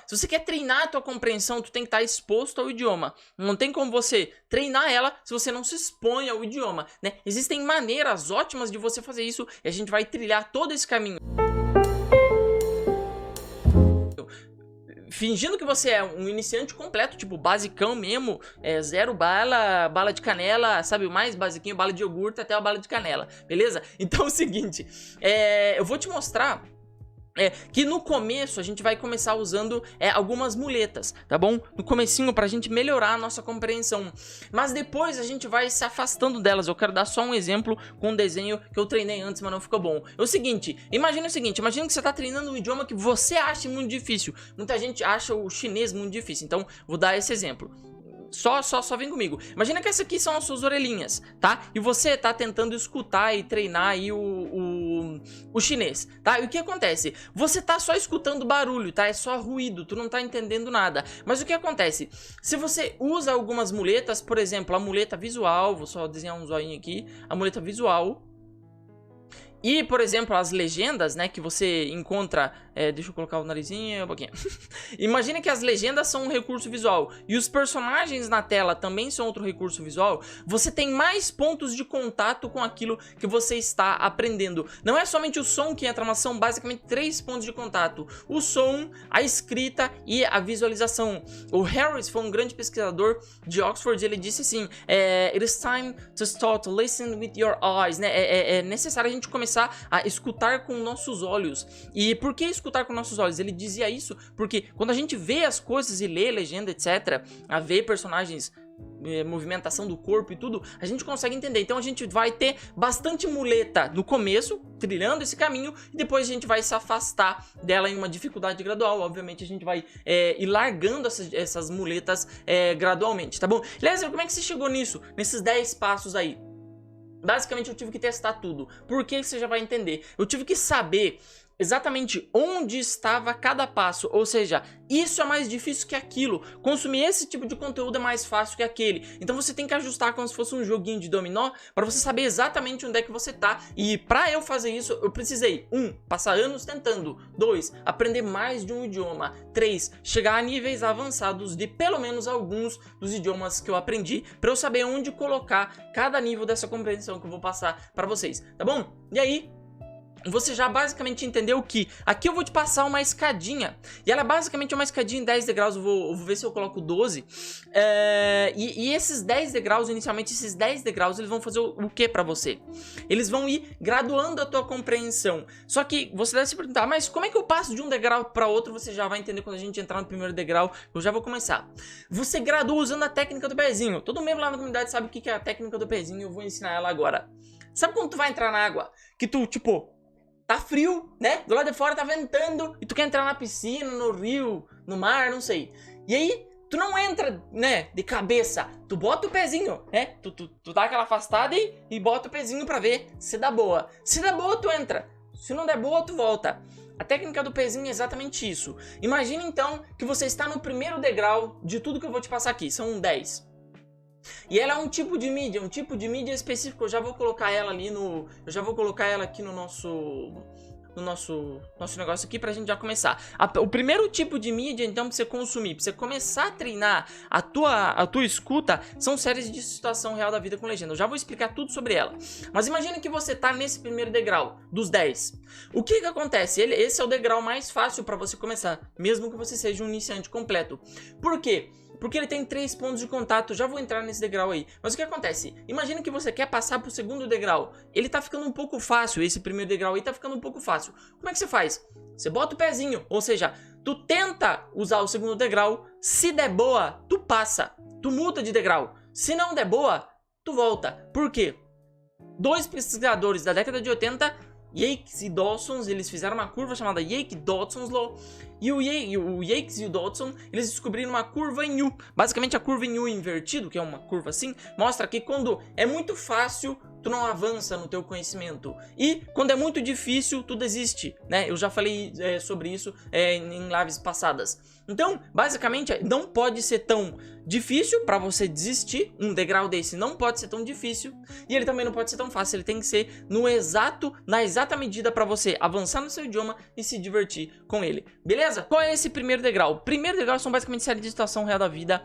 Se você quer treinar a tua compreensão, tu tem que estar exposto ao idioma. Não tem como você treinar ela se você não se expõe ao idioma, né? Existem maneiras ótimas de você fazer isso e a gente vai trilhar todo esse caminho. Fingindo que você é um iniciante completo, tipo basicão mesmo, zero bala, bala de canela, sabe o mais basiquinho, bala de iogurte até a bala de canela, beleza? Então é o seguinte, eu vou te mostrar que no começo a gente vai começar usando algumas muletas, tá bom? No comecinho pra gente melhorar a nossa compreensão. Mas depois a gente vai se afastando delas. Eu quero dar só um exemplo com um desenho que eu treinei antes, mas não ficou bom. É o seguinte, imagina que você tá treinando um idioma que você acha muito difícil. Muita gente acha o chinês muito difícil, então vou dar esse exemplo. Só vem comigo. Imagina que essas aqui são as suas orelhinhas, tá? E você tá tentando escutar e treinar aí o chinês, tá? E o que acontece? Você tá só escutando barulho, tá? É só ruído, tu não tá entendendo nada. Mas o que acontece? Se você usa algumas muletas, por exemplo, a muleta visual, vou só desenhar um zoinho aqui, a muleta visual. E, por exemplo, as legendas, né, que você encontra... deixa eu colocar o narizinho um pouquinho. Imagina que as legendas são um recurso visual e os personagens na tela também são outro recurso visual. Você tem mais pontos de contato com aquilo que você está aprendendo. Não é somente o som que entra, mas são basicamente 3 pontos de contato. O som, a escrita e a visualização. O Harris foi um grande pesquisador de Oxford. Ele disse assim, it is time to start to listen with your eyes, né? É necessário a gente começar a escutar com nossos olhos. E por que escutar com nossos olhos? Ele dizia isso porque quando a gente vê as coisas e lê legenda, etc., a ver personagens, movimentação do corpo e tudo, a gente consegue entender. Então a gente vai ter bastante muleta no começo, trilhando esse caminho, e depois a gente vai se afastar dela em uma dificuldade gradual. Obviamente a gente vai ir largando essas muletas gradualmente, tá bom? Lézer, como é que você chegou nisso? Nesses 10 passos aí? Basicamente eu tive que testar tudo. Por que você já vai entender? Eu tive que saber exatamente onde estava cada passo, ou seja, isso é mais difícil que aquilo, consumir esse tipo de conteúdo é mais fácil que aquele, então você tem que ajustar como se fosse um joguinho de dominó, para você saber exatamente onde é que você tá, e para eu fazer isso, eu precisei, 1, passar anos tentando, 2, aprender mais de um idioma, 3, chegar a níveis avançados de pelo menos alguns dos idiomas que eu aprendi, para eu saber onde colocar cada nível dessa compreensão que eu vou passar para vocês, tá bom? E aí, você já basicamente entendeu que aqui eu vou te passar uma escadinha, e ela é basicamente uma escadinha em 10 degraus, eu vou ver se eu coloco 12, e esses 10 degraus, inicialmente esses 10 degraus, eles vão fazer o que pra você? Eles vão ir graduando a tua compreensão, só que você deve se perguntar, mas como é que eu passo de um degrau pra outro? Você já vai entender quando a gente entrar no primeiro degrau, eu já vou começar. Você gradua usando a técnica do pezinho, todo mundo lá na comunidade sabe o que é a técnica do pezinho, eu vou ensinar ela agora. Sabe quando tu vai entrar na água, que tu, tipo... tá frio, né? Do lado de fora tá ventando e tu quer entrar na piscina, no rio, no mar, não sei. E aí, tu não entra, né, de cabeça. Tu bota o pezinho, né? Tu dá aquela afastada e bota o pezinho pra ver se dá boa. Se dá boa, tu entra. Se não der boa, tu volta. A técnica do pezinho é exatamente isso. Imagina então que você está no primeiro degrau de tudo que eu vou te passar aqui. São 10. E ela é um tipo de mídia específico. Eu já vou colocar ela ali no... eu já vou colocar ela aqui no nosso negócio aqui pra gente já começar. O primeiro tipo de mídia, então, pra você consumir, pra você começar a treinar a tua escuta, são séries de situação real da vida com legenda. Eu já vou explicar tudo sobre ela. Mas imagina que você tá nesse primeiro degrau, dos 10. O que que acontece? Esse é o degrau mais fácil pra você começar, mesmo que você seja um iniciante completo. Por quê? Porque ele tem 3 pontos de contato, já vou entrar nesse degrau aí. Mas o que acontece? Imagina que você quer passar pro segundo degrau. Ele tá ficando um pouco fácil, esse primeiro degrau aí tá ficando um pouco fácil. Como é que você faz? Você bota o pezinho, ou seja, tu tenta usar o segundo degrau, se der boa, tu passa, tu muda de degrau. Se não der boa, tu volta. Por quê? 2 pesquisadores da década de 80... Yakes e Dawson, eles fizeram uma curva chamada Yake-Dawson's Law. E o Yakes e o Dawson, eles descobriram uma curva em U. Basicamente a curva em U invertido, que é uma curva assim, mostra que quando é muito fácil tu não avança no teu conhecimento. E quando é muito difícil, tu desiste, né? Eu já falei sobre isso em lives passadas. Então, basicamente, não pode ser tão difícil para você desistir. Um degrau desse não pode ser tão difícil. E ele também não pode ser tão fácil. Ele tem que ser na exata medida para você avançar no seu idioma e se divertir com ele. Beleza? Qual é esse primeiro degrau? O primeiro degrau são basicamente séries de situação real da vida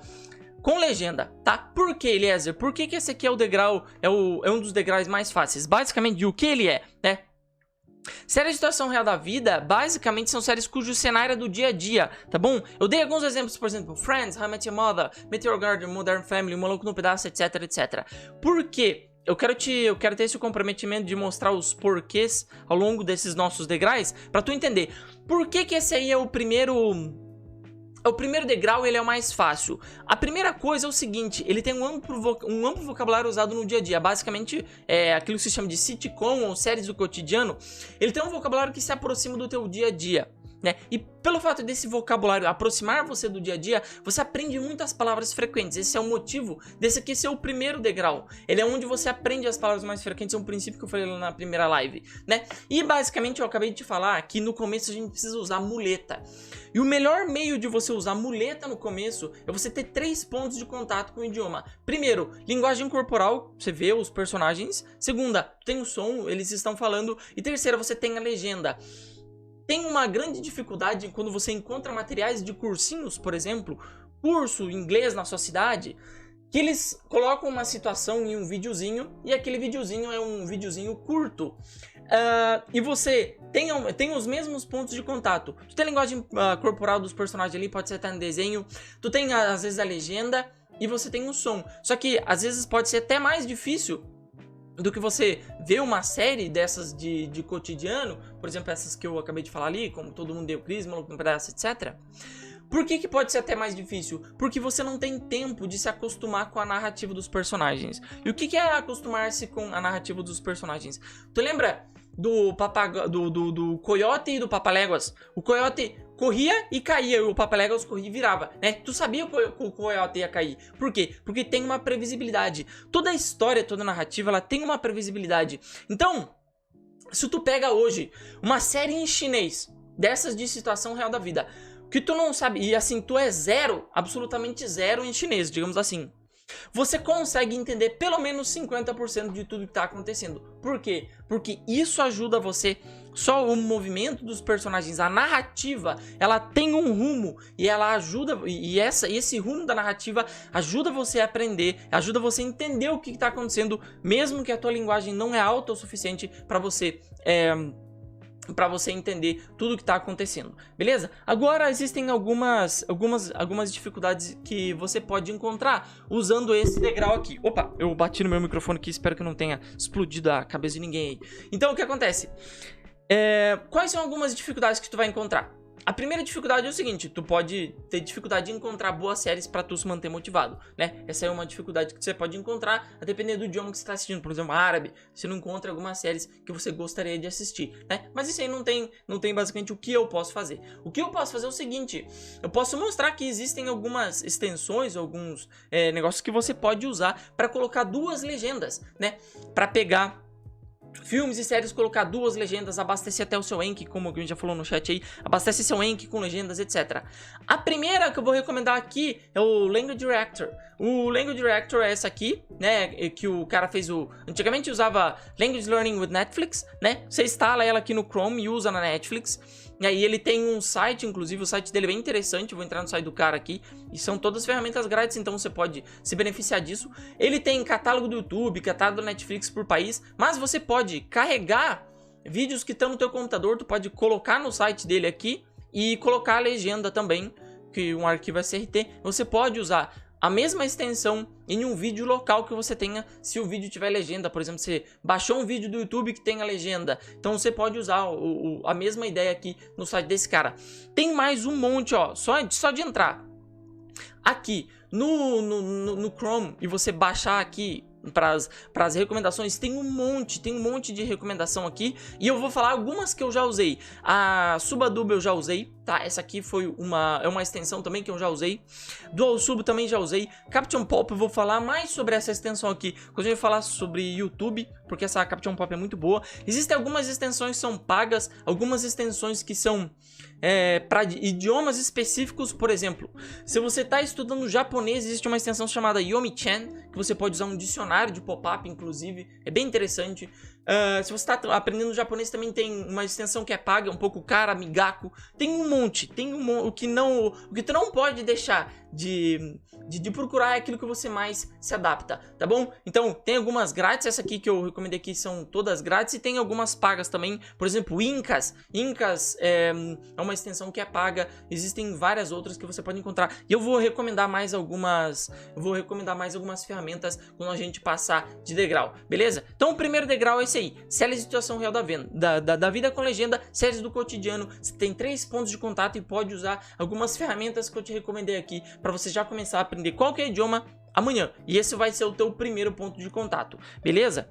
com legenda, tá? Por que, Eliezer? Por que esse aqui é o degrau, é um dos degraus mais fáceis? Basicamente, o que ele é, né? Séries de situação real da vida, basicamente, são séries cujo cenário é do dia a dia, tá bom? Eu dei alguns exemplos, por exemplo, Friends, How I Met Your Mother, Meteor Garden, Modern Family, Maluco no Pedaço, etc, etc. Por quê? Eu quero ter esse comprometimento de mostrar os porquês ao longo desses nossos degraus, pra tu entender. Por que que esse aí é o primeiro degrau, ele é o mais fácil. A primeira coisa é o seguinte, ele tem um amplo vocabulário usado no dia a dia. Basicamente, aquilo que se chama de sitcom ou séries do cotidiano. Ele tem um vocabulário que se aproxima do teu dia a dia, né? E pelo fato desse vocabulário aproximar você do dia a dia, você aprende muitas palavras frequentes. Esse é o motivo desse aqui ser o primeiro degrau. Ele é onde você aprende as palavras mais frequentes, é um princípio que eu falei lá na primeira live, né? E basicamente eu acabei de te falar que no começo a gente precisa usar muleta. E o melhor meio de você usar muleta no começo é você ter 3 pontos de contato com o idioma. Primeiro, linguagem corporal, você vê os personagens. Segunda, tem o som, eles estão falando. E terceira, você tem a legenda. Tem uma grande dificuldade quando você encontra materiais de cursinhos, por exemplo, curso inglês na sua cidade, que eles colocam uma situação em um videozinho e aquele videozinho é um videozinho curto. E você tem os mesmos pontos de contato. Tu tem a linguagem corporal dos personagens ali, pode ser até no desenho. Tu tem às vezes a legenda e você tem o som. Só que às vezes pode ser até mais difícil do que você ver uma série dessas de cotidiano, por exemplo, essas que eu acabei de falar ali, como Todo Mundo Deu Cris, Maluco no Pedaço, etc. Por que pode ser até mais difícil? Porque você não tem tempo de se acostumar com a narrativa dos personagens. E o que é acostumar-se com a narrativa dos personagens? Tu lembra do Coiote e do Papaléguas? O Coiote corria e caía, e o Papaléguas corria e virava, né? Tu sabia que o Coiote ia cair. Por quê? Porque tem uma previsibilidade. Toda a história, toda a narrativa, ela tem uma previsibilidade. Então, se tu pega hoje uma série em chinês, dessas de situação real da vida, que tu não sabe, e assim, tu é zero, absolutamente zero em chinês, digamos assim, você consegue entender pelo menos 50% de tudo que está acontecendo. Por quê? Porque isso ajuda você, só o movimento dos personagens, a narrativa, ela tem um rumo e ela ajuda, e esse rumo da narrativa ajuda você a aprender, ajuda você a entender o que está acontecendo, mesmo que a tua linguagem não é alta o suficiente para você entender tudo que está acontecendo, beleza? Agora existem algumas dificuldades que você pode encontrar usando esse degrau aqui. Opa, eu bati no meu microfone aqui, espero que não tenha explodido a cabeça de ninguém aí. Então o que acontece? Quais são algumas dificuldades que tu vai encontrar? A primeira dificuldade é o seguinte, tu pode ter dificuldade de encontrar boas séries pra tu se manter motivado, né? Essa é uma dificuldade que você pode encontrar, a depender do idioma que você tá assistindo. Por exemplo, árabe, você não encontra algumas séries que você gostaria de assistir, né? Mas isso aí não tem basicamente o que eu posso fazer. O que eu posso fazer é o seguinte, eu posso mostrar que existem algumas extensões, alguns negócios que você pode usar pra colocar 2 legendas, né? Pra pegar filmes e séries, colocar 2 legendas, abastecer até o seu Anki, como a gente já falou no chat aí, abastece seu Anki com legendas, etc. A primeira que eu vou recomendar aqui é o Language Reactor. O Language Reactor é essa aqui, né, que o cara fez antigamente usava Language Learning with Netflix, né, você instala ela aqui no Chrome e usa na Netflix. E aí ele tem um site, inclusive o site dele é bem interessante, eu vou entrar no site do cara aqui, e são todas ferramentas grátis, então você pode se beneficiar disso. Ele tem catálogo do YouTube, catálogo da Netflix por país, mas você pode carregar vídeos que estão no teu computador, tu pode colocar no site dele aqui e colocar a legenda também, que um arquivo SRT, você pode usar a mesma extensão em um vídeo local que você tenha, se o vídeo tiver legenda. Por exemplo, você baixou um vídeo do YouTube que tem a legenda, então você pode usar a mesma ideia aqui no site desse cara. Tem mais um monte, ó, só de entrar aqui no Chrome e você baixar aqui pras recomendações, tem um monte de recomendação aqui, e eu vou falar algumas que eu já usei. A Subadub eu já usei, tá? Essa aqui foi é uma extensão também que eu já usei. Dual Sub também já usei. Caption Pop eu vou falar mais sobre essa extensão aqui quando a gente falar sobre YouTube, porque essa Caption Pop é muito boa. Existem algumas extensões que são pagas, algumas extensões que são para idiomas específicos. Por exemplo, se você está estudando japonês, existe uma extensão chamada Yomi-chan, que você pode usar um dicionário de pop-up, inclusive, é bem interessante. Se você está aprendendo japonês, também tem uma extensão que é paga, um pouco cara, Migaku. Tem um monte, o que tu não pode deixar de procurar é aquilo que você mais se adapta, tá bom? Então, tem algumas grátis, essa aqui que eu recomendei aqui são todas grátis, e tem algumas pagas também. Por exemplo, Incas é uma extensão que é paga. Existem várias outras que você pode encontrar, e eu vou recomendar mais algumas ferramentas quando a gente passar de degrau, beleza? Então o primeiro degrau é esse aí, séries de situação real da vida com legenda, séries do cotidiano. Você tem 3 pontos de contato e pode usar algumas ferramentas que eu te recomendei aqui para você já começar a aprender qualquer idioma amanhã. E esse vai ser o teu primeiro ponto de contato, beleza?